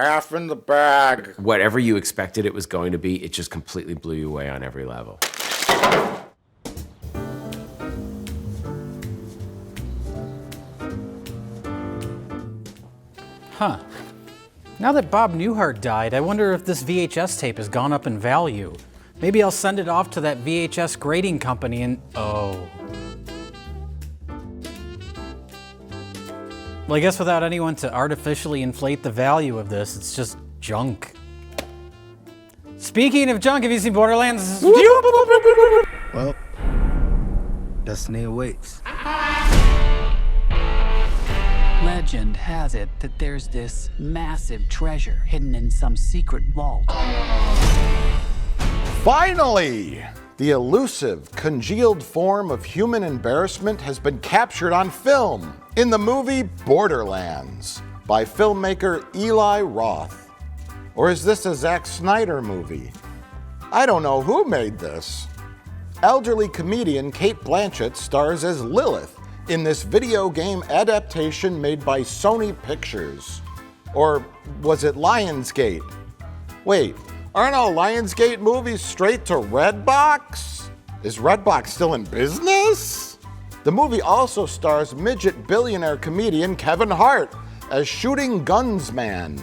half in the bag. Whatever you expected it was going to be, it just completely blew you away on every level. Huh. Now that Bob Newhart died, I wonder if this VHS tape has gone up in value. Maybe I'll send it off to that VHS grading company and... oh. Well, I guess without anyone to artificially inflate the value of this, it's just junk. Speaking of junk, have you seen Borderlands? Well, destiny awaits. Legend has it that there's this massive treasure hidden in some secret vault. Finally! The elusive, congealed form of human embarrassment has been captured on film in the movie Borderlands by filmmaker Eli Roth. Or is this a Zack Snyder movie? I don't know who made this. Elderly comedian Cate Blanchett stars as Lilith in this video game adaptation made by Sony Pictures. Or was it Lionsgate? Wait, aren't all Lionsgate movies straight to Redbox? Is Redbox still in business? The movie also stars midget billionaire comedian Kevin Hart as Shooting Guns Man.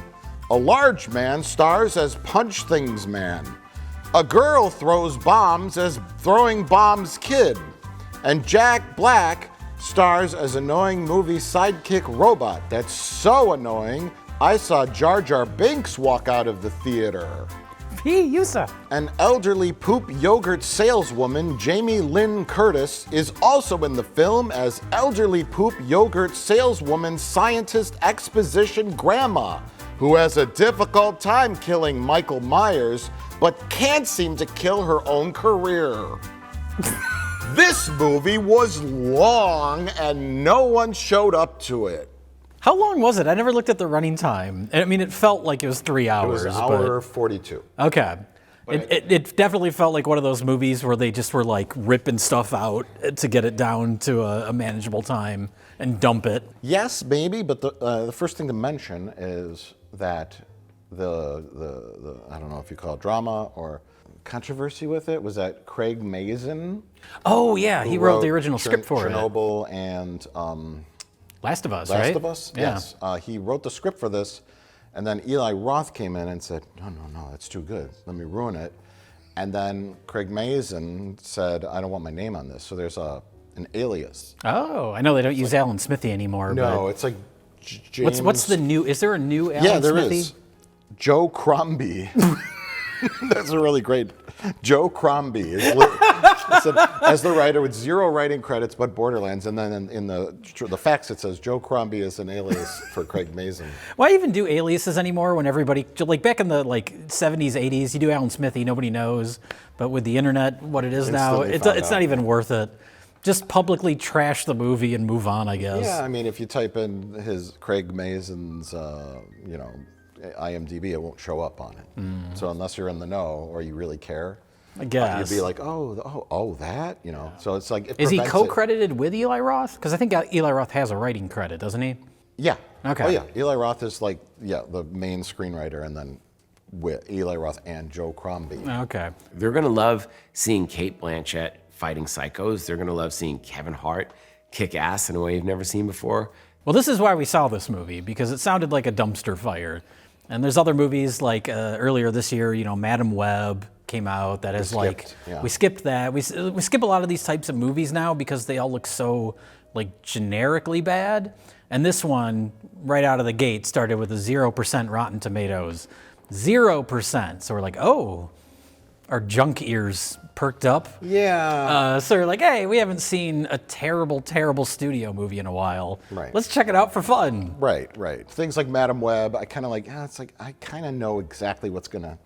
A large man stars as Punch Things Man. A girl throws bombs as Throwing Bombs Kid. And Jack Black stars as annoying movie sidekick robot that's so annoying I saw Jar Jar Binks walk out of the theater. An elderly poop yogurt saleswoman, Jamie Lynn Curtis, is also in the film as elderly poop yogurt saleswoman scientist exposition grandma, who has a difficult time killing Michael Myers, but can't seem to kill her own career. This movie was long and no one showed up to it. How long was it? I never looked at the running time. I mean, it felt like it was 3 hours. It was an hour 42. Okay. It definitely felt like one of those movies where they just were like ripping stuff out to get it down to a manageable time and dump it. Yes, maybe, but the first thing to mention is that the I don't know if you call it drama or controversy with it was that Craig Mazin. Oh yeah, he wrote the original script for Chernobyl and Last of Us, Last right? of Us, Yeah. yes. He wrote the script for this, and then Eli Roth came in and said, no, that's too good. Let me ruin it. And then Craig Mazin said, I don't want my name on this. So there's an alias. Oh, I know they don't use Alan Smithy anymore. No, but it's like James. what's the new? Is there a new Alan Yeah, there Smithy? is. Joe Crombie. That's a really great. Joe Crombie is as the writer with 0 writing credits but Borderlands, and then in the facts it says Joe Crombie is an alias for Craig Mazin. Why even do aliases anymore when everybody, like back in the 70s, 80s, you do Alan Smithy, nobody knows. But with the internet, what it is now, it's not even worth it. Just publicly trash the movie and move on, I guess. Yeah, I mean, if you type in his Craig Mazin's, IMDb, it won't show up on it. So unless you're in the know or you really care, I guess you'd be like, that, So it's like, is he co-credited with Eli Roth? Because I think Eli Roth has a writing credit, doesn't he? Yeah. Okay. Oh yeah, Eli Roth is the main screenwriter, and then with Eli Roth and Joe Crombie. Okay. They're gonna love seeing Cate Blanchett fighting psychos. They're gonna love seeing Kevin Hart kick ass in a way you've never seen before. Well, this is why we saw this movie, because it sounded like a dumpster fire. And there's other movies like earlier this year, Madam Web came out that is we skipped that. We skip a lot of these types of movies now because they all look so generically bad. And this one, right out of the gate, started with a 0% Rotten Tomatoes. 0%. So we're like, oh, our junk ears perked up. Yeah. So we're like, hey, we haven't seen a terrible, terrible studio movie in a while. Right. Let's check it out for fun. Right. Things like Madam Web, I kind of I kind of know exactly what's gonna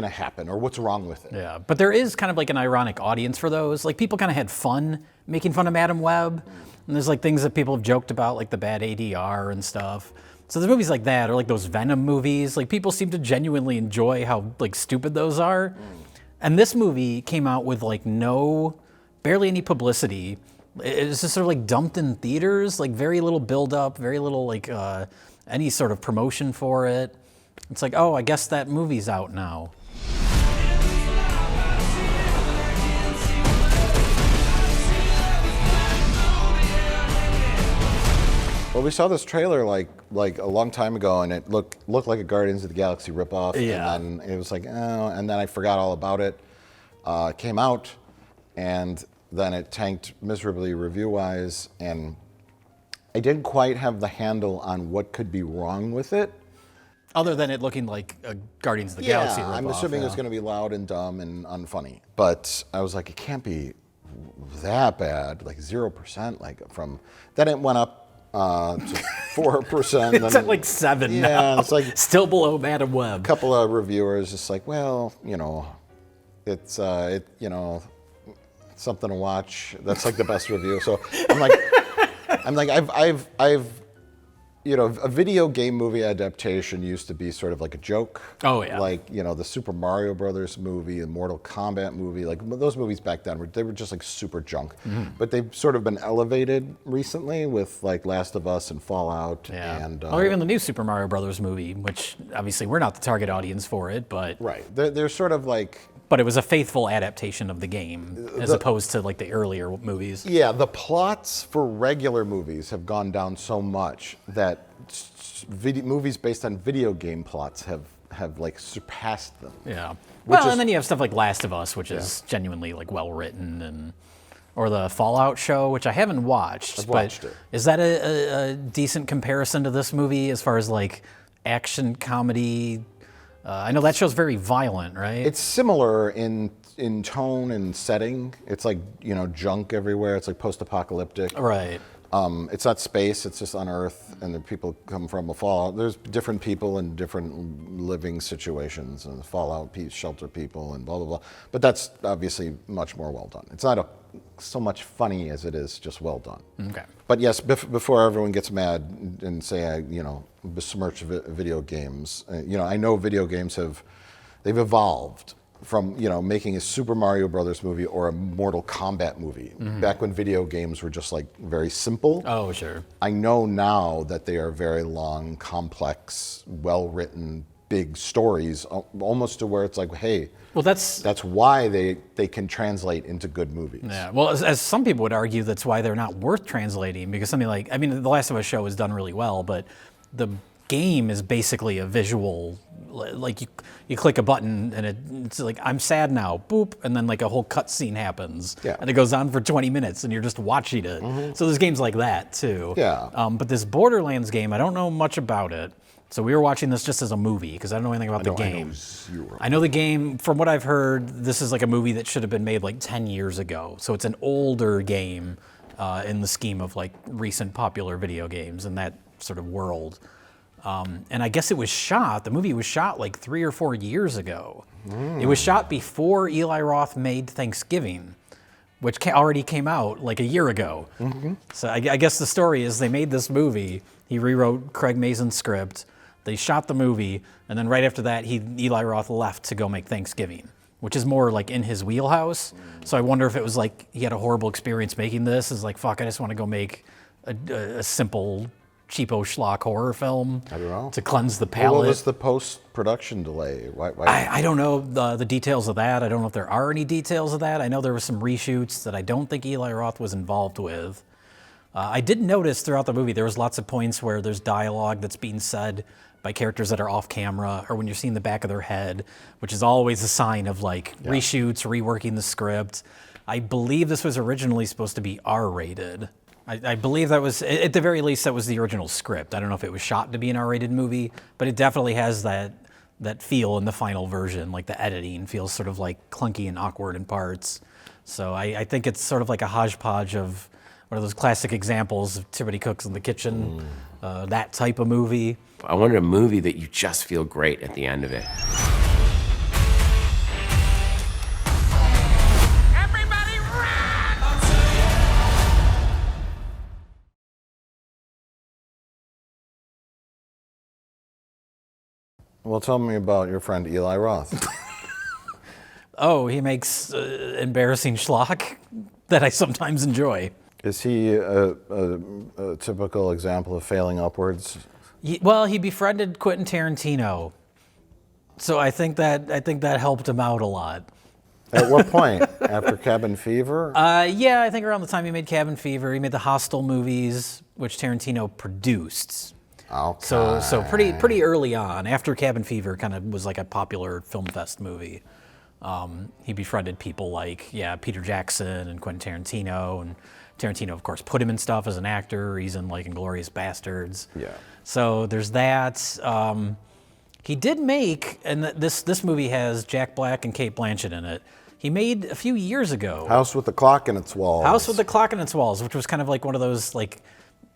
happen or what's wrong with it. Yeah, but there is kind of an ironic audience for those. People kind of had fun making fun of Madam Web. And there's things that people have joked about, like the bad ADR and stuff. So there's movies like that, or those Venom movies. People seem to genuinely enjoy how stupid those are. And this movie came out with barely any publicity. It's just sort of dumped in theaters, very little build up, very little any sort of promotion for it. It's like, oh, I guess that movie's out now. Well, we saw this trailer like a long time ago, and it looked like a Guardians of the Galaxy ripoff. Yeah. And then it was like, oh, and then I forgot all about it. It came out, and then it tanked miserably review-wise, and I didn't quite have the handle on what could be wrong with it. Other than it looking like a Guardians of the Galaxy ripoff. I'm assuming it's going to be loud and dumb and unfunny. But I was like, it can't be that bad, like 0%. Like then it went up to 4%. It's at like 7 now. Yeah, it's like still below Madam Web. A couple of reviewers just like, well, it's something to watch. That's like the best review. So I'm like, I've a video game movie adaptation used to be sort of like a joke. Oh, yeah. Like, the Super Mario Brothers movie, the Mortal Kombat movie, like those movies back then, they were just like super junk. Mm-hmm. But they've sort of been elevated recently with like Last of Us and Fallout. Yeah. And, or even the new Super Mario Brothers movie, which obviously we're not the target audience for it, but... Right. They're sort of like... But it was a faithful adaptation of the game, as opposed to like the earlier movies. Yeah, the plots for regular movies have gone down so much that movies based on video game plots have like surpassed them. Yeah. And then you have stuff like Last of Us, which is genuinely like well written, or the Fallout show, which I haven't watched. I've watched it. Is that a decent comparison to this movie as far as like action comedy? I know that show's very violent, right? It's similar in tone and setting. It's like, junk everywhere. It's like post-apocalyptic. Right. It's not space, it's just on Earth, and the people come from a fallout. There's different people in different living situations, and fallout shelter people, and blah, blah, blah. But that's obviously much more well done. It's not so much funny as it is just well done. Okay. But yes, before everyone gets mad and say I, besmirch video games, I know video games they've evolved from making a Super Mario Brothers movie or a Mortal Kombat movie. Mm-hmm. Back when video games were just like very simple. Oh, sure. I know now that they are very long, complex, well-written, big stories, almost to where it's like, hey, well, that's why they can translate into good movies. Yeah. Well, as some people would argue, that's why they're not worth translating, because something like, The Last of Us show is done really well, but the game is basically a visual, like you click a button and it's like, I'm sad now, boop, and then like a whole cutscene happens, and it goes on for 20 minutes and you're just watching it. Mm-hmm. So there's games like that too. Yeah. But this Borderlands game, I don't know much about it. So we were watching this just as a movie because I don't know anything about the game. I know the game, from what I've heard, this is like a movie that should have been made like 10 years ago. So it's an older game in the scheme of like recent popular video games in that sort of world. And I guess the movie was shot like 3 or 4 years ago. It was shot before Eli Roth made Thanksgiving, which already came out like a year ago. Mm-hmm. So I guess the story is they made this movie, he rewrote Craig Mazin's script, they shot the movie, and then right after that, Eli Roth left to go make Thanksgiving, which is more like in his wheelhouse. So I wonder if it was like he had a horrible experience making this. It's like, fuck, I just want to go make a simple, cheapo schlock horror film. I don't know. To cleanse the palate. What was the post-production delay? Why? I don't know the details of that. I don't know if there are any details of that. I know there were some reshoots that I don't think Eli Roth was involved with. I did notice throughout the movie there was lots of points where there's dialogue that's being said by characters that are off camera, or when you're seeing the back of their head, which is always a sign of like reshoots, reworking the script. I believe this was originally supposed to be R-rated. I believe that was, at the very least, that was the original script. I don't know if it was shot to be an R-rated movie, but it definitely has that feel in the final version. Like the editing feels sort of like clunky and awkward in parts. So I think it's sort of like a hodgepodge of one of those classic examples of Tiffany Cooks in the kitchen, that type of movie. I wanted a movie that you just feel great at the end of it. Everybody run! Well, tell me about your friend Eli Roth. Oh, he makes embarrassing schlock that I sometimes enjoy. Is he a typical example of failing upwards? Well, he befriended Quentin Tarantino So I think that helped him out a lot. At what point? After Cabin Fever? Yeah, I think around the time he made Cabin Fever, he made the Hostel movies, which Tarantino produced. Okay. So pretty early on, after Cabin Fever kind of was like a popular film fest movie. He befriended people like Peter Jackson and Quentin Tarantino, and Tarantino of course put him in stuff as an actor. He's in like Inglourious Bastards. Yeah. So there's that. He did make, and this movie has Jack Black and Cate Blanchett in it. He made a few years ago. House with the Clock in Its Walls. House with the Clock in Its Walls, which was kind of like one of those like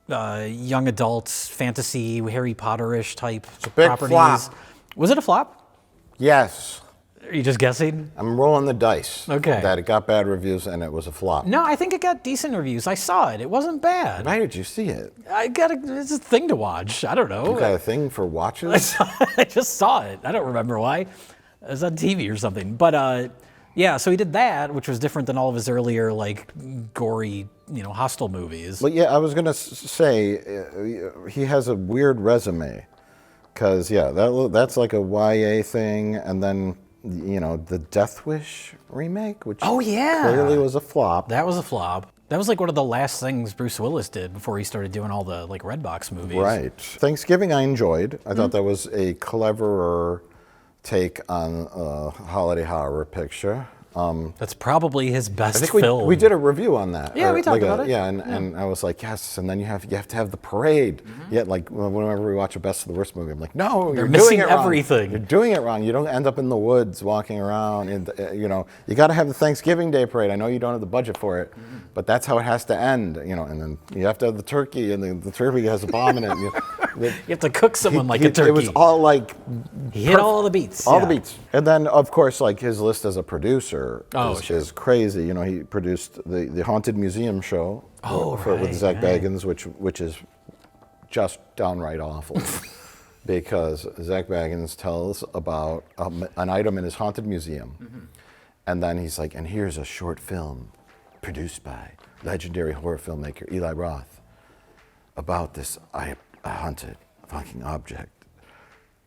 young adults fantasy Harry Potter-ish type It's a big properties. flop. Was it a flop? Yes. Are you just guessing? I'm rolling the dice. Okay. That it got bad reviews and it was a flop. No, I think it got decent reviews. I saw it. It wasn't bad. Why did you see it? It's a thing to watch. I don't know. You got a thing for watches? I just saw it. I don't remember why. It was on TV or something. But yeah, so he did that, which was different than all of his earlier like gory, hostile movies. But yeah, I was gonna say he has a weird resume, because that's like a YA thing, and then the Death Wish remake, which clearly was a flop. That was a flop. That was like one of the last things Bruce Willis did before he started doing all the like Redbox movies. Right. Thanksgiving I enjoyed. I thought that was a cleverer take on a holiday horror picture. That's probably his best I think film. we did a review on that. Yeah, we talked about it. Yeah, and I was like, yes, and then you have to have the parade. Yet, like, whenever we watch a Best of the Worst movie, I'm like, no, you're missing doing it wrong. everything. You're doing it wrong. You don't end up in the woods walking around. You got to have the Thanksgiving Day parade. I know you don't have the budget for it, but that's how it has to end. And then you have to have the turkey, and the turkey has a bomb in it. You have to cook someone like a turkey. It was all like he hit all the beats. All the beats. And then, of course, like his list as a producer is crazy. He produced the Haunted Museum show with Zach Bagans, which is just downright awful. Because Zach Bagans tells about an item in his haunted museum. And then he's like, and here's a short film produced by legendary horror filmmaker Eli Roth about this haunted fucking object.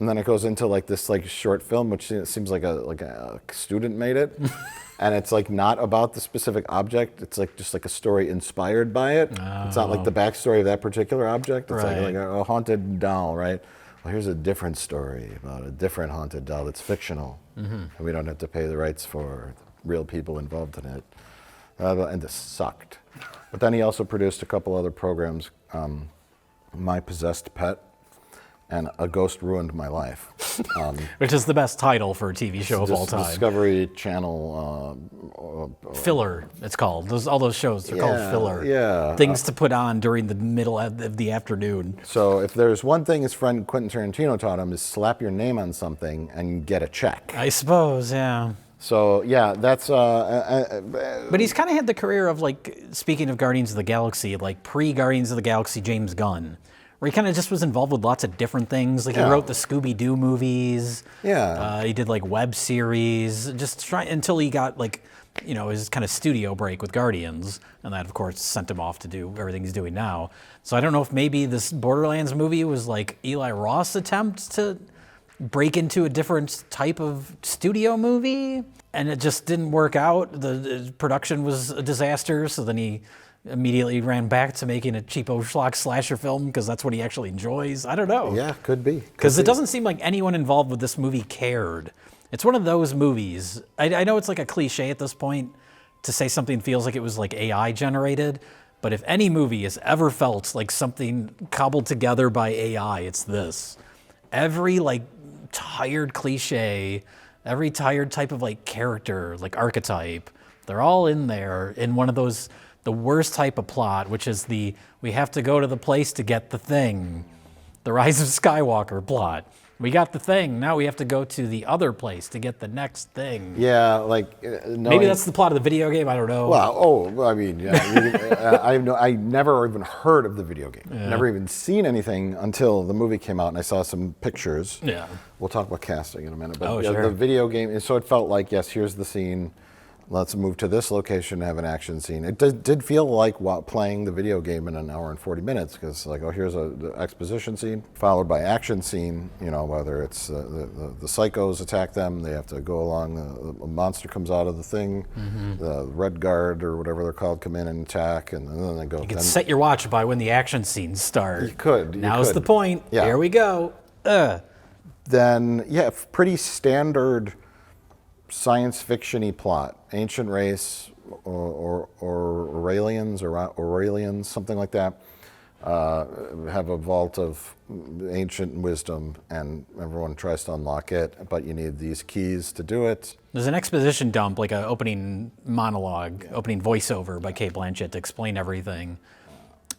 And then it goes into like this like short film, which seems like a student made it. And it's like not about the specific object. It's like just like a story inspired by it. It's not like the backstory of that particular object. It's like a haunted doll, right? Well, here's a different story about a different haunted doll that's fictional. And we don't have to pay the rights for real people involved in it. And this sucked. But then he also produced a couple other programs, My Possessed Pet, and A Ghost Ruined My Life. Which is the best title for a TV show of all time. Discovery Channel. Filler, it's called. All those shows are called filler. Yeah. Things to put on during the middle of the afternoon. So if there's one thing his friend Quentin Tarantino taught him is slap your name on something and you get a check. I suppose, yeah. So yeah, that's. But he's kind of had the career of like, speaking of Guardians of the Galaxy, like pre-Guardians of the Galaxy James Gunn, where he kind of just was involved with lots of different things. Like he wrote the Scooby-Doo movies. Yeah. He did like web series, just until he got like, his kind of studio break with Guardians, and that of course sent him off to do everything he's doing now. So I don't know if maybe this Borderlands movie was like Eli Roth's attempt to break into a different type of studio movie, and it just didn't work out. The production was a disaster, so then he immediately ran back to making a cheapo schlock slasher film because that's what he actually enjoys. I don't know. Yeah, could be. Because it doesn't seem like anyone involved with this movie cared. It's one of those movies. I know it's like a cliche at this point to say something feels like it was like AI generated, but if any movie has ever felt like something cobbled together by AI, it's this. Every like tired cliche, every tired type of like character, like archetype, they're all in there in one of those, the worst type of plot, which is we have to go to the place to get the thing. The Rise of Skywalker plot. We got the thing, now we have to go to the other place to get the next thing. Yeah, like maybe that's the plot of the video game, I don't know. Well, I mean, yeah, I never even heard of the video game. Yeah. Never even seen anything until the movie came out and I saw some pictures. Yeah. We'll talk about casting in a minute. But sure. The video game, so it felt like, yes, here's the scene. let's move to this location and have an action scene. It did feel like playing the video game in an hour and 40 minutes, because like, oh, here's the exposition scene followed by action scene. You know, whether it's the psychos attack them, they have to go along. A monster comes out of the thing, the Red Guard or whatever they're called come in and attack, and then they go. You can set your watch by when the action scenes start. You could. Now's the point. Yeah. Here we go. Then yeah, pretty standard science fiction-y plot. Ancient race or Aurelians, something like that, have a vault of ancient wisdom, and everyone tries to unlock it, but you need these keys to do it. There's an exposition dump, like an opening monologue, opening voiceover by Cate Blanchett to explain everything.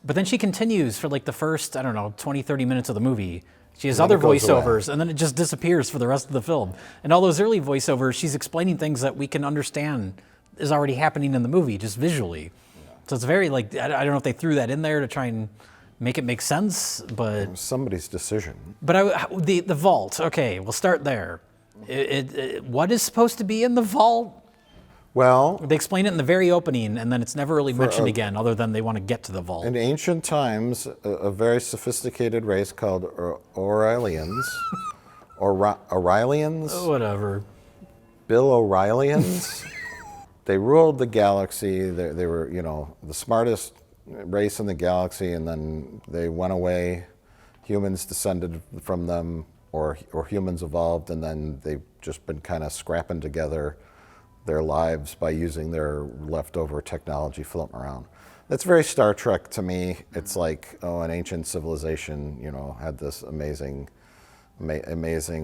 But then she continues for like the first, 20, 30 minutes of the movie. She has other voiceovers, and then it just disappears for the rest of the film. And all those early voiceovers, she's explaining things that we can understand is already happening in the movie, just visually. Yeah. So it's very like, I don't know if they threw that in there to try and make it make sense, but... It was somebody's decision. But the vault, okay, we'll start there. What is supposed to be in the vault? Well, they explain it in the very opening, and then it's never really mentioned again, other than they want to get to the vault. In ancient times, a very sophisticated race called Aurelians, Aurelians? Whatever. Bill O'Reillyans. They ruled the galaxy. They were, the smartest race in the galaxy, and then they went away. Humans descended from them, or humans evolved, and then they've just been kind of scrapping together their lives by using their leftover technology floating around. That's very Star Trek to me. It's like, an ancient civilization, had this amazing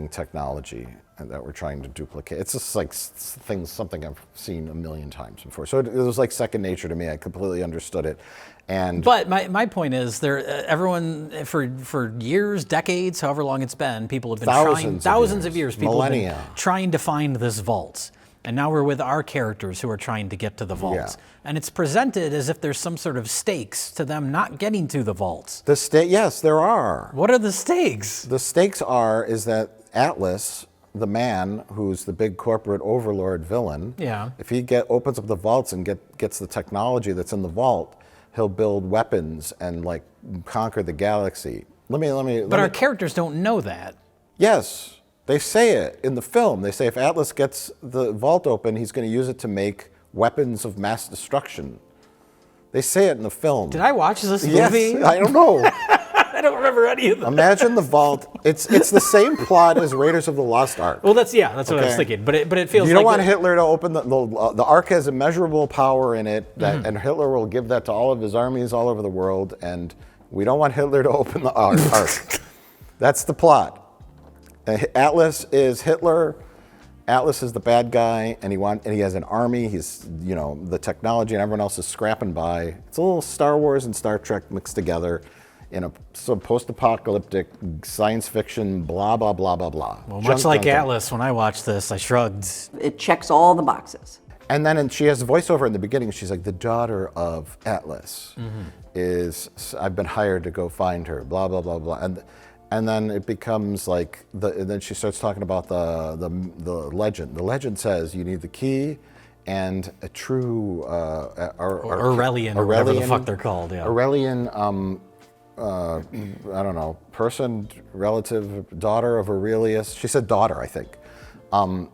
technology that we're trying to duplicate. It's just like something I've seen a million times before. So it was like second nature to me. I completely understood it. But my point is, everyone for years, decades, however long it's been, people have been thousands of years, people have been trying to find this vault. And now we're with our characters who are trying to get to the vault. Yeah. And it's presented as if there's some sort of stakes to them not getting to the vault. Yes, there are. What are the stakes? The stakes is that Atlas, the man who's the big corporate overlord villain, if he opens up the vaults and gets the technology that's in the vault, he'll build weapons and like conquer the galaxy. But our characters don't know that. Yes. They say it in the film. They say if Atlas gets the vault open, he's going to use it to make weapons of mass destruction. They say it in the film. Did I watch this movie? Yes, I don't know. I don't remember any of them. Imagine the vault. It's the same plot as Raiders of the Lost Ark. Well, that's what I was thinking. But it feels. You don't want Hitler to open the Ark has immeasurable power in it, and Hitler will give that to all of his armies all over the world, and we don't want Hitler to open the Ark. That's the plot. Atlas is Hitler. Atlas is the bad guy, and he has an army. He's the technology, and everyone else is scrapping by. It's a little Star Wars and Star Trek mixed together in some post-apocalyptic science fiction. Blah blah blah blah blah. Well, much like Atlas, when I watched this, I shrugged. It checks all the boxes. And then she has a voiceover in the beginning. She's like, the daughter of Atlas I've been hired to go find her. Blah blah blah blah. And then it becomes like and then she starts talking about the legend. The legend says you need the key and a true Aurelian, or whatever the fuck they're called. Yeah. Aurelian, I don't know, person, relative, daughter of Aurelius. She said daughter, I think,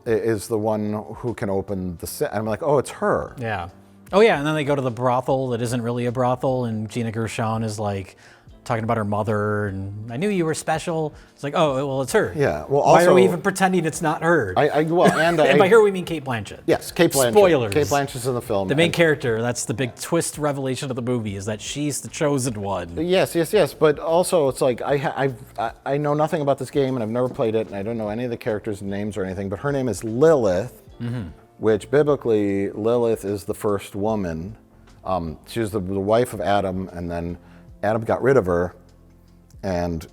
is the one who can open the. And I'm like, oh, it's her. Yeah. Oh yeah, and then they go to the brothel that isn't really a brothel, and Gina Gershon is like talking about her mother, and I knew you were special. It's like, oh, well, it's her. Yeah. Well, why are we even pretending it's not her? And by her we mean Cate Blanchett. Yes, Cate Blanchett. Spoilers. Cate Blanchett's in the film. The main character. That's the big twist revelation of the movie, is that she's the chosen one. Yes. But also, it's like I know nothing about this game, and I've never played it, and I don't know any of the characters' names or anything. But her name is Lilith, which biblically Lilith is the first woman. She was the wife of Adam, and then Adam got rid of her and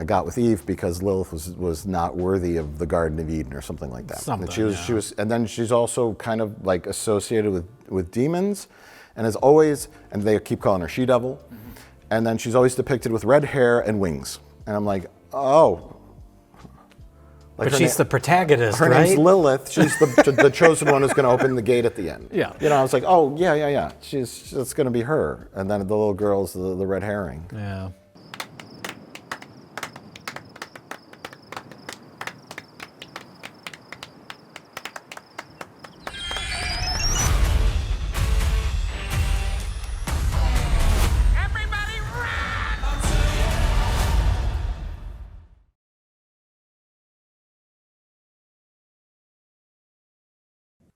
got with Eve because Lilith was not worthy of the Garden of Eden or something like that. And then she's also kind of like associated with demons, and and they keep calling her She-Devil, and then she's always depicted with red hair and wings. And I'm like, oh, Like But she's the protagonist, her right? name's Lilith. She's the chosen one who's going to open the gate at the end. Yeah. You know, I was like, oh, yeah. It's going to be her. And then the little girl's the red herring. Yeah. Everybody run!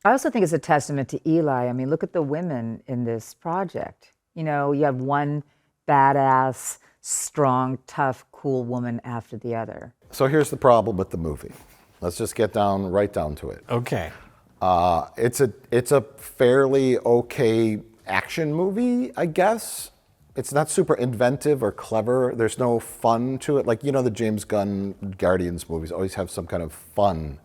I also think it's a testament to Eli. I mean, look at the women in this project. You know, you have one badass, strong, tough, cool woman after the other. So here's the problem with the movie. Let's just get right down to it. Okay. It's a fairly okay action movie, I guess. It's not super inventive or clever. There's no fun to it. Like, you know, the James Gunn Guardians movies always have some kind of fun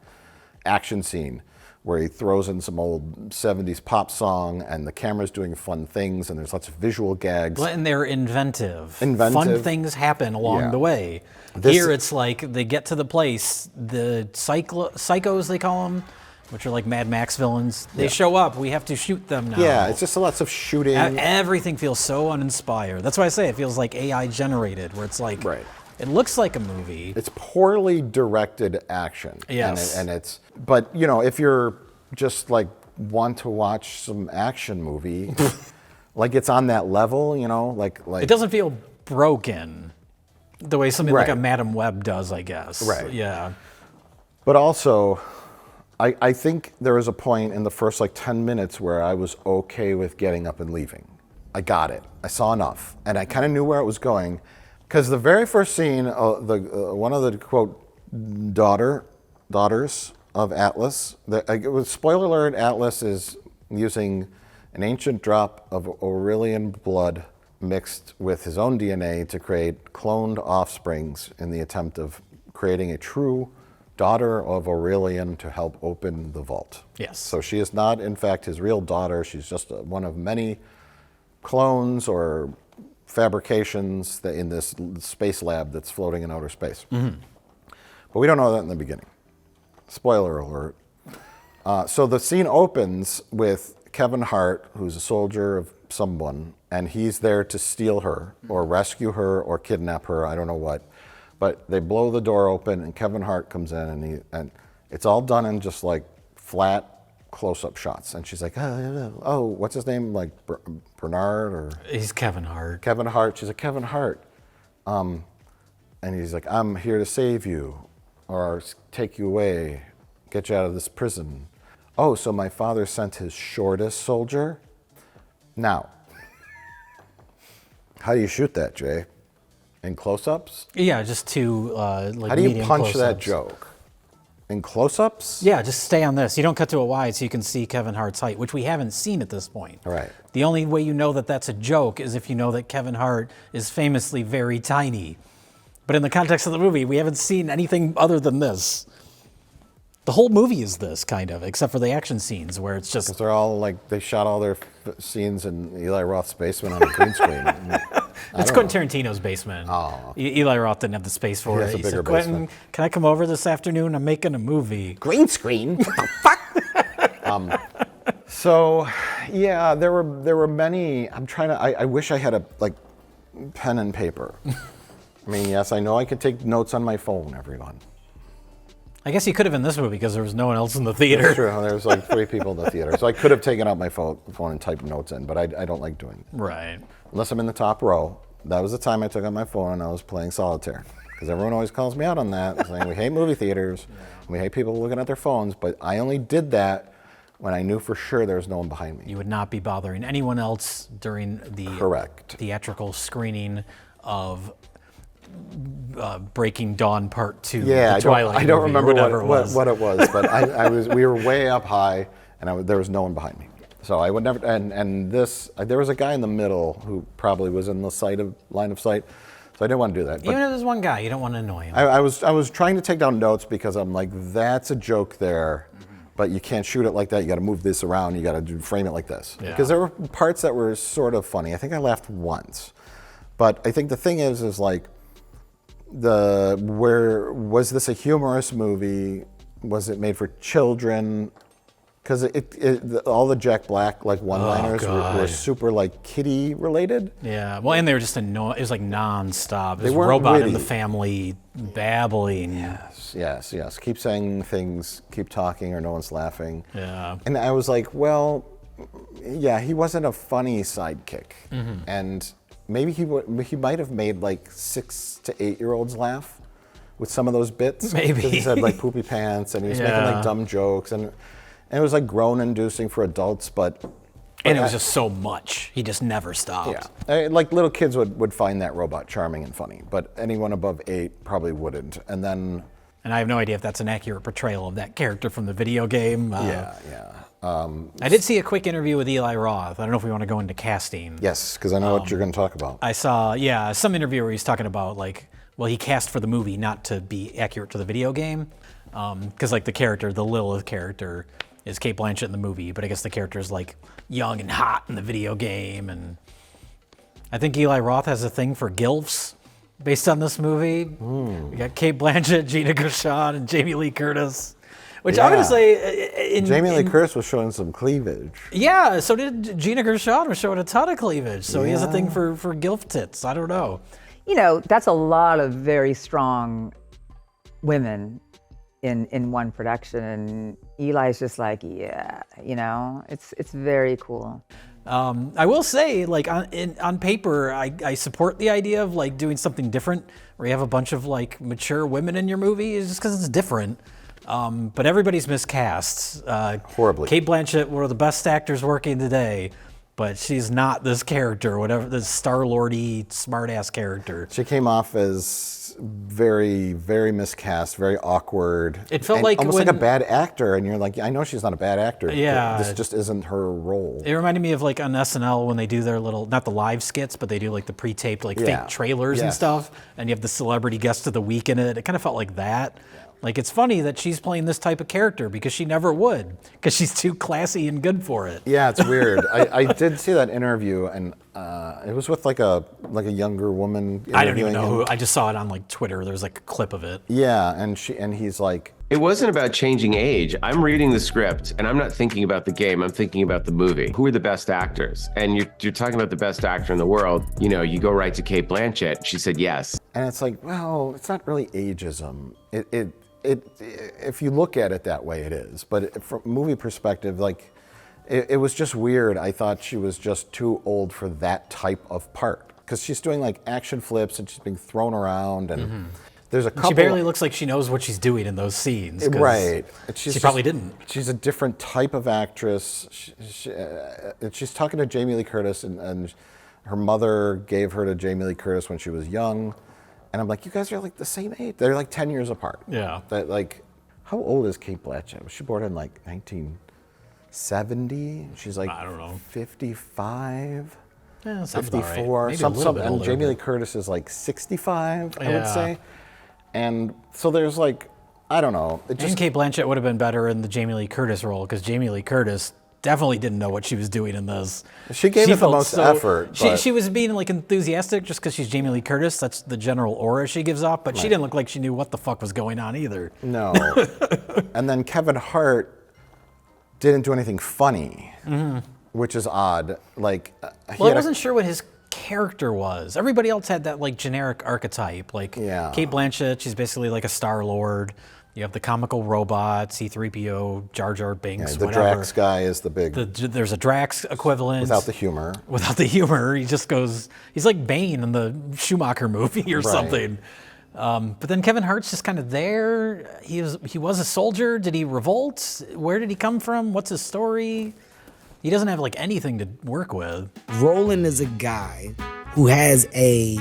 action scene where he throws in some old 70s pop song and the camera's doing fun things and there's lots of visual gags. And they're inventive. Fun things happen along the way. Here it's like they get to the place, the psychos they call them, which are like Mad Max villains. They show up, we have to shoot them now. Yeah, it's just lots of shooting. Everything feels so uninspired. That's why I say it feels like AI generated, where it's like, it looks like a movie. It's poorly directed action. Yes. But you know, if you're just like want to watch some action movie, like it's on that level, you know, like it doesn't feel broken the way something like a Madam Web does, I guess. Right. Yeah. But also, I think there was a point in the first like 10 minutes where I was okay with getting up and leaving. I got it. I saw enough, and I kind of knew where it was going. Because the very first scene, one of the, quote, daughters of Atlas, spoiler alert, Atlas is using an ancient drop of Aurelian blood mixed with his own DNA to create cloned offsprings in the attempt of creating a true daughter of Aurelian to help open the vault. Yes. So she is not, in fact, his real daughter. She's just one of many clones or fabrications in this space lab that's floating in outer space. Mm-hmm. But we don't know that in the beginning. Spoiler alert. So the scene opens with Kevin Hart, who's a soldier of someone, and he's there to steal her or rescue her or kidnap her, I don't know what. But they blow the door open and Kevin Hart comes in and it's all done in just like flat close-up shots, and she's like, oh, what's his name? Like Bernard or? He's Kevin Hart. Kevin Hart. She's like, Kevin Hart, and he's like, I'm here to save you, or take you away, get you out of this prison. Oh, so my father sent his shortest soldier. Now, how do you shoot that, Jay? In close-ups? Yeah, just two like. How do you medium punch close-ups. that joke? In close-ups? Yeah, just stay on this. You don't cut to it wide so you can see Kevin Hart's height, which we haven't seen at this point. Right. The only way you know that that's a joke is if you know that Kevin Hart is famously very tiny. But in the context of the movie, we haven't seen anything other than this. The whole movie is this, kind of, except for the action scenes where it's just... Because they're all like, they shot all their scenes in Eli Roth's basement on a green screen. It's Quentin Tarantino's basement. Oh. Eli Roth didn't have the space for it. He has a bigger said, Quentin, basement. can I come over this afternoon? I'm making a movie. Green screen? What the fuck? So, yeah, there were many. I wish I had a pen and paper. I mean, yes, I know I could take notes on my phone, everyone. I guess you could have in this movie because there was no one else in the theater. That's true. There was like 3 people in the theater. So I could have taken out my phone and typed notes in, but I don't like doing it. Right. Unless I'm in the top row. That was the time I took out my phone and I was playing solitaire. Because everyone always calls me out on that, saying we hate movie theaters, we hate people looking at their phones, but I only did that when I knew for sure there was no one behind me. You would not be bothering anyone else during the theatrical screening of Breaking Dawn Part 2, yeah, the Twilight I don't movie, remember what it was, but we were way up high, and there was no one behind me. So I would never. And there was a guy in the middle who probably was in the line of sight. So I didn't want to do that. Even if there's one guy, you don't want to annoy him. I was trying to take down notes because I'm like, that's a joke there, but you can't shoot it like that. You got to move this around. You got to frame it like this. Yeah. Because there were parts that were sort of funny. I think I laughed once, but I think the thing is like, was this a humorous movie? Was it made for children? Because all the Jack Black like one-liners were super like kiddie related. Yeah, well, and they were just annoying. It was like nonstop. It was weren't robot witty. in the family babbling. Yes. Keep saying things, keep talking, or no one's laughing. Yeah. And I was like, well, yeah, he wasn't a funny sidekick, and maybe he might have made like 6 to 8-year-olds laugh with some of those bits. Maybe. Because he said like poopy pants, and he was making like dumb jokes, and it was like groan-inducing for adults, but And it was just so much. He just never stopped. yeah, like little kids would find that robot charming and funny, but anyone above 8 probably wouldn't. And then, And I have no idea if that's an accurate portrayal of that character from the video game. I I did see a quick interview with Eli Roth. I don't know if we want to go into casting. yes, because I know what you're going to talk about. I saw, some interview where he's talking about like, well, he cast for the movie not to be accurate to the video game, because like the Lilith character is Cate Blanchett in the movie, but I guess the character is like young and hot in the video game, and I think Eli Roth has a thing for gilfs based on this movie. We got Cate Blanchett, Gina Gershon, and Jamie Lee Curtis. Which I'm gonna say, Jamie Lee Curtis was showing some cleavage. Yeah, so did Gina Gershon, was showing a ton of cleavage. So he has a thing for gilf tits. I don't know. You know, that's a lot of very strong women in one production, and Eli's just like, it's very cool. I will say, like on paper, I support the idea of like doing something different, where you have a bunch of like mature women in your movie, just because it's different. But everybody's miscast. Horribly. Cate Blanchett, one of the best actors working today, but she's not this character, whatever, this Star-Lord-y, smart-ass character. She came off as very, very miscast, very awkward. It felt and like almost like a bad actor, and you're like, I know she's not a bad actor. but Yeah. this just isn't her role. It reminded me of like on SNL when they do their little, not the live skits, but they do like the pre-taped like fake trailers and Yes. stuff, and you have the celebrity guest of the week in it. It kind of felt like that. Like, it's funny that she's playing this type of character because she never would, because she's too classy and good for it. Yeah, it's weird. I did see that interview, and it was with like a younger woman. I don't even know interviewing him. who. I just saw it on like Twitter. There's like a clip of it. Yeah, and he's like, It wasn't about changing age. I'm reading the script and I'm not thinking about the game. I'm thinking about the movie. Who are the best actors? And you're talking about the best actor in the world. You know, you go right to Cate Blanchett. She said yes. and it's like, well, it's not really ageism. If you look at it that way, it is. But from a movie perspective, like, it was just weird. I thought she was just too old for that type of part. Because she's doing like action flips and she's being thrown around, and there's a couple. She barely looks like she knows what she's doing in those scenes. 'cause Right. She probably didn't. She's a different type of actress. She's talking to Jamie Lee Curtis, and her mother gave her to Jamie Lee Curtis when she was young. And I'm like, you guys are like the same age. They're like 10 years apart. Yeah. That, like, how old is Cate Blanchett? Was she born in like 1970? She's like, I don't know. 55? Yeah, sounds about right. 54? Maybe a little bit and older, Jamie Lee but- Curtis is like 65, I would Yeah. say. And so there's like, I don't know. It And just, Cate Blanchett would have been better in the Jamie Lee Curtis role, because Jamie Lee Curtis definitely didn't know what she was doing in this. She gave it the felt most effort, but- She was being like enthusiastic just because she's Jamie Lee Curtis. That's the general aura she gives off, but she didn't look like she knew what the fuck was going on either. no. And then Kevin Hart didn't do anything funny, which is odd. Like, Well, I wasn't sure what his character was. Everybody else had that like generic archetype. Like Cate Blanchett, she's basically like a Star-Lord. You have the comical robot, C-3PO, Jar Jar Binks, the whatever. Drax guy is the big, There's a Drax equivalent. without the humor. Without the humor, he just goes, he's like Bane in the Schumacher movie or Right. something. But then Kevin Hart's just kind of there. He was a soldier. Did he revolt? Where did he come from? What's his story? He doesn't have like anything to work with. Roland is a guy who has a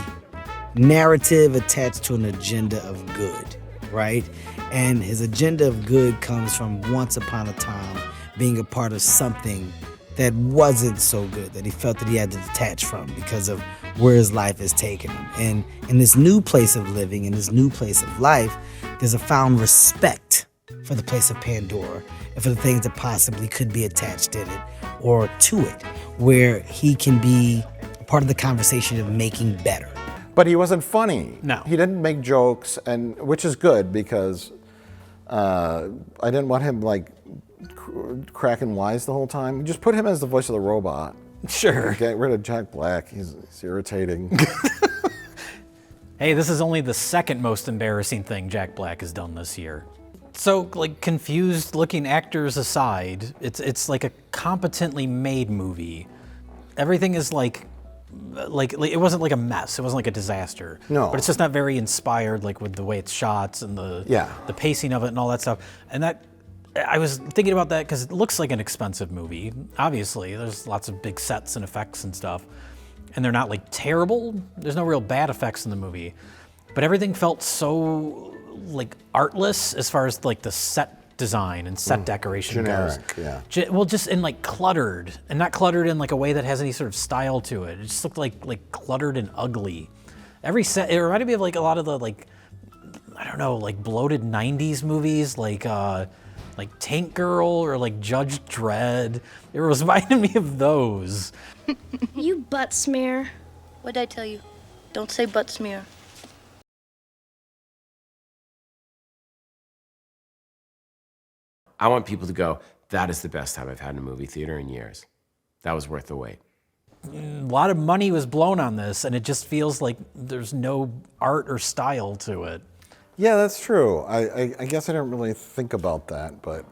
narrative attached to an agenda of good, right? And his agenda of good comes from once upon a time being a part of something that wasn't so good, that he felt that he had to detach from because of where his life has taken him. And in this new place of living, in this new place of life, there's a found respect for the place of Pandora and for the things that possibly could be attached in it or to it, where he can be a part of the conversation of making better. But he wasn't funny. No. He didn't make jokes, and which is good because I didn't want him like cracking wise the whole time. Just put him as the voice of the robot. Sure. Get rid of Jack Black. He's irritating. Hey, this is only the second most embarrassing thing Jack Black has done this year. So, like, confused looking actors aside, it's like a competently made movie. Everything is like it wasn't like a mess. It wasn't like a disaster. No. But it's just not very inspired, like with the way it's shot and the pacing of it and all that stuff. And that, I was thinking about that because it looks like an expensive movie. Obviously, there's lots of big sets and effects and stuff. And they're not like terrible. There's no real bad effects in the movie. But everything felt so like artless as far as like the set design and set decoration generic, goes. yeah. Well, just in like cluttered, and not cluttered in like a way that has any sort of style to it. It just looked like cluttered and ugly. Every set, it reminded me of like a lot of the like, I don't know, like bloated 90s movies like Tank Girl or like Judge Dredd. It reminded me of those. You butt smear. What'd I tell you? Don't say butt smear. I want people to go, that is the best time I've had in a movie theater in years. That was worth the wait. A lot of money was blown on this, and it just feels like there's no art or style to it. Yeah, that's true. I guess I didn't really think about that, but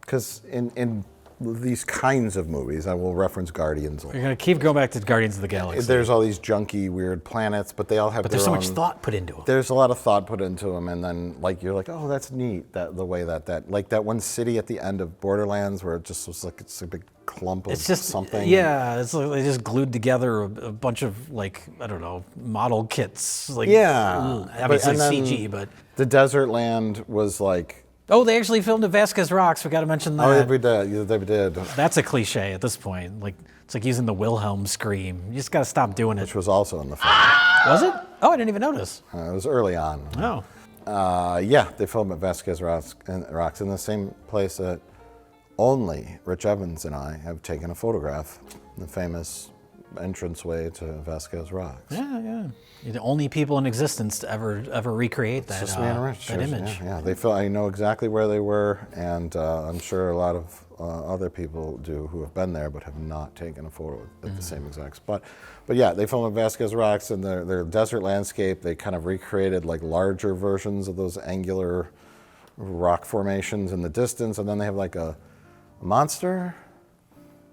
because in these kinds of movies, I will reference Guardians. You're gonna keep going back to Guardians of the Galaxy. There's all these junky, weird planets, but they all have. But there's so much thought put into them. There's a lot of thought put into them, and then like you're like, oh, that's neat. That the way that like that one city at the end of Borderlands where it just was like it's a big clump of something. Yeah, it's like they just glued together a bunch of like I don't know model kits. Like obviously CG, but the desert land was like. Oh, they actually filmed at Vasquez Rocks. We got to mention that. Oh, yeah, we did. Yeah, they did. That's a cliche at this point. Like it's like using the Wilhelm scream. You just got to stop doing it. Which was also in the film. Was it? Oh, I didn't even notice. It was early on. Oh. Yeah, they filmed at Vasquez Rocks in the same place that only Rich Evans and I have taken a photograph. The famous entranceway to Vasquez Rocks. Yeah. You're the only people in existence to ever recreate that, just me and Rich. that image. Yeah. They feel I know exactly where they were, and I'm sure a lot of other people do who have been there but have not taken a photo at the same exact spot. But yeah, they filmed at Vasquez Rocks and their desert landscape. They kind of recreated like larger versions of those angular rock formations in the distance, and then they have like a monster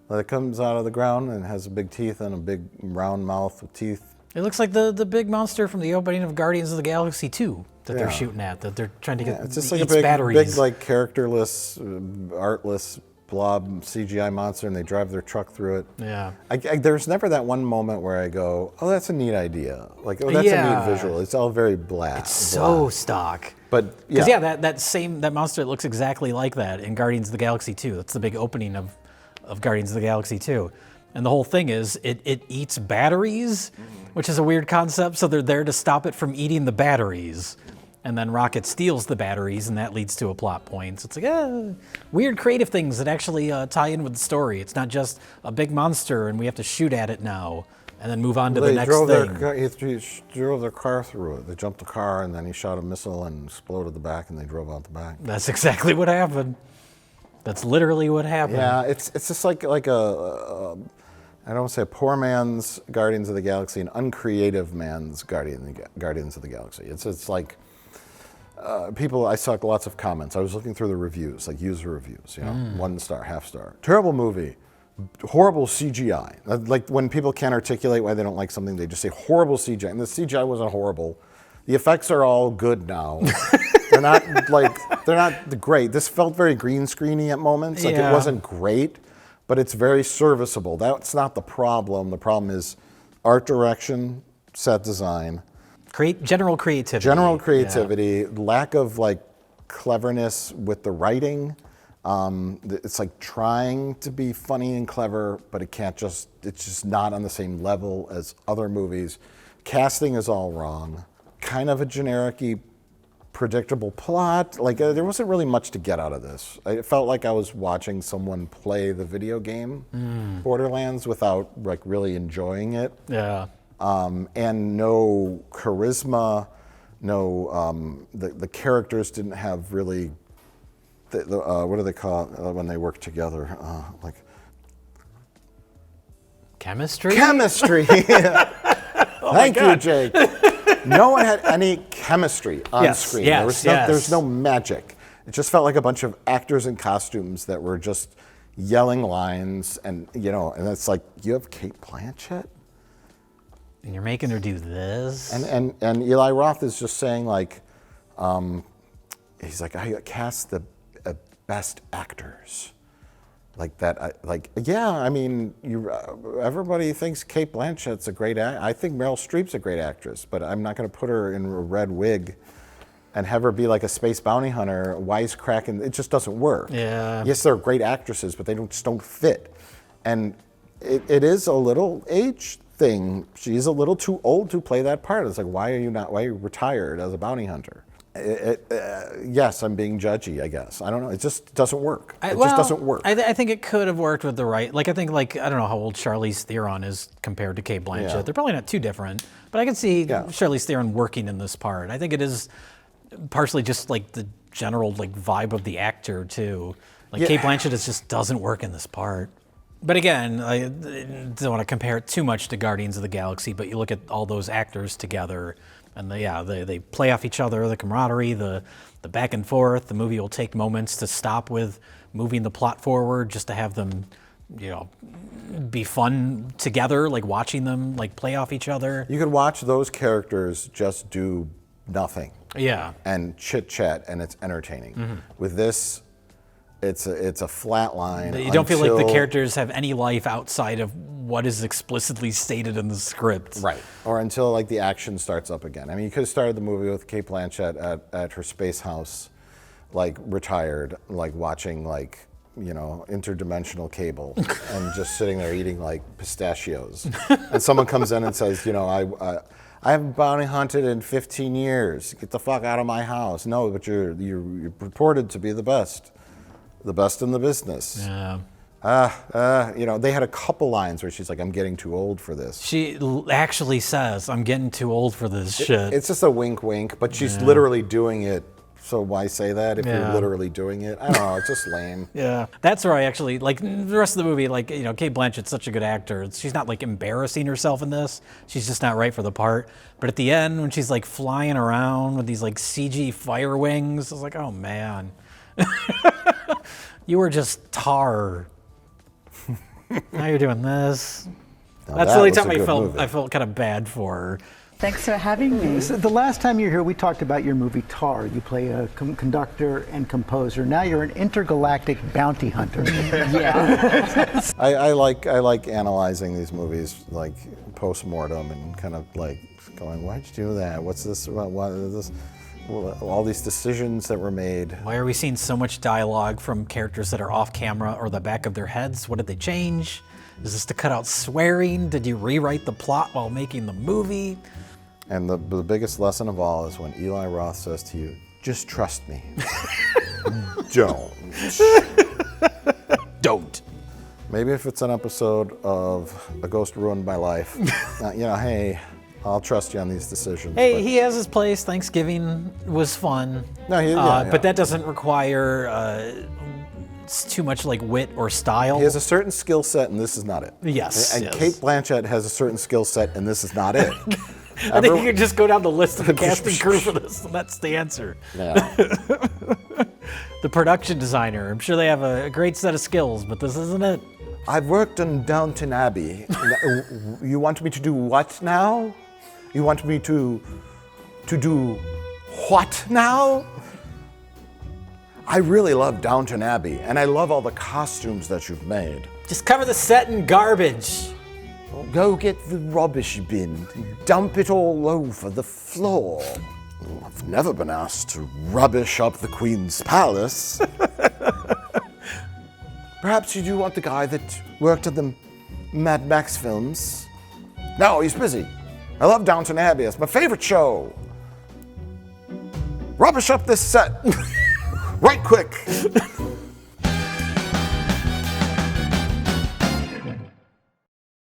that comes out of the ground and has big teeth and a big round mouth with teeth. It looks like the big monster from the opening of Guardians of the Galaxy 2 that they're shooting at, that they're trying to get. It's just like a big like characterless, artless blob CGI monster, and they drive their truck through it. Yeah. There's never that one moment where I go, oh, that's a neat idea. Like, oh, that's a neat visual. It's all very black. It's so stock. But because that monster looks exactly like that in Guardians of the Galaxy 2. That's the big opening of Guardians of the Galaxy 2. And the whole thing is it eats batteries, which is a weird concept. So they're there to stop it from eating the batteries. And then Rocket steals the batteries, and that leads to a plot point. So it's like, weird creative things that actually tie in with the story. It's not just a big monster, and we have to shoot at it now, and then move on to the next thing. He drove their car through it. They jumped the car, and then he shot a missile and exploded the back, and they drove out the back. That's exactly what happened. That's literally what happened. Yeah, it's just like a I don't want to say a poor man's Guardians of the Galaxy, an uncreative man's Guardians of the Galaxy. It's like people. I saw lots of comments. I was looking through the reviews, like user reviews. 1 star, half star. Terrible movie, horrible CGI. Like when people can't articulate why they don't like something, they just say horrible CGI. And the CGI wasn't horrible. The effects are all good now. They're not great. This felt very green screeny at moments. Like it wasn't great, but it's very serviceable. That's not the problem. The problem is art direction, set design, general creativity. Lack of like cleverness with the writing. It's like trying to be funny and clever, but it's just not on the same level as other movies. Casting is all wrong. Kind of a generic-y, predictable plot. Like there wasn't really much to get out of this. It felt like I was watching someone play the video game Borderlands without like really enjoying it. Yeah. and no charisma. No, the characters didn't have really. What do they call it when they work together? Like chemistry. Chemistry. Thank you, Jake. No one had any chemistry on screen. There's no magic. It just felt like a bunch of actors in costumes that were just yelling lines, and and it's like, you have Cate Blanchett, and you're making her do this. And Eli Roth is just saying like, he's like, I cast the best actors. Like that, I mean, everybody thinks Cate Blanchett's a great actor. I think Meryl Streep's a great actress, but I'm not going to put her in a red wig and have her be like a space bounty hunter, wisecracking. It just doesn't work. Yeah. Yes, they're great actresses, but they just don't fit. And it is a little age thing. She's a little too old to play that part. It's like, why are you retired as a bounty hunter? Yes, I'm being judgy, I guess. I don't know. It just doesn't work. It just doesn't work. I think it could have worked with the right. I think I don't know how old Charlize Theron is compared to Cate Blanchett. Yeah. They're probably not too different, but I can see Charlize Theron working in this part. I think it is partially just like the general vibe of the actor too. Cate Blanchett just doesn't work in this part. But again, I don't want to compare it too much to Guardians of the Galaxy, but you look at all those actors together, and they play off each other, the camaraderie, the back and forth. The movie will take moments to stop with moving the plot forward just to have them, be fun together, watching them play off each other. You could watch those characters just do nothing. Yeah. And chit chat, and it's entertaining. Mm-hmm. With this, it's a flat line. You don't feel like the characters have any life outside of what is explicitly stated in the script. Right. Or until the action starts up again. I mean, you could have started the movie with Cate Blanchett at her space house, retired, watching interdimensional cable and just sitting there eating pistachios. And someone comes in and says, I haven't bounty hunted in 15 years. Get the fuck out of my house. No, but you're purported to be the best in the business. Yeah. They had a couple lines where she's like, I'm getting too old for this. She actually says, I'm getting too old for this shit. It's just a wink wink, but she's literally doing it. So why say that if you're literally doing it? I don't know, it's just lame. Yeah. That's where I actually, the rest of the movie, Cate Blanchett's such a good actor. She's not embarrassing herself in this. She's just not right for the part. But at the end, when she's flying around with these CG fire wings, I was like, oh man. You were just tar. Now you're doing this. That's the only time I felt kind of bad for her. Thanks for having me. So the last time you were here, we talked about your movie Tar. You play a conductor and composer. Now you're an intergalactic bounty hunter. Yeah. I like analyzing these movies post-mortem and kind of going, why'd you do that? What's this? What is this? All these decisions that were made. Why are we seeing so much dialogue from characters that are off camera or the back of their heads? What did they change? Is this to cut out swearing? Did you rewrite the plot while making the movie? And the biggest lesson of all is when Eli Roth says to you, just trust me. Don't. Don't. Maybe if it's an episode of A Ghost Ruined My Life, hey, I'll trust you on these decisions. Hey, he has his place. Thanksgiving was fun. No, but that doesn't require too much wit or style. He has a certain skill set, and this is not it. Yes. And Cate Blanchett has a certain skill set, and this is not it. I think you could just go down the list of the cast and crew for this, and that's the answer. Yeah. The production designer. I'm sure they have a great set of skills, but this isn't it. I've worked on Downton Abbey. You want me to do what now? You want me to do what now? I really love Downton Abbey, and I love all the costumes that you've made. Just cover the set in garbage. Go get the rubbish bin, dump it all over the floor. I've never been asked to rubbish up the Queen's palace. Perhaps you do want the guy that worked on the Mad Max films. No, he's busy. I love Downton Abbey. It's my favorite show. Rubbish up this set. Right quick.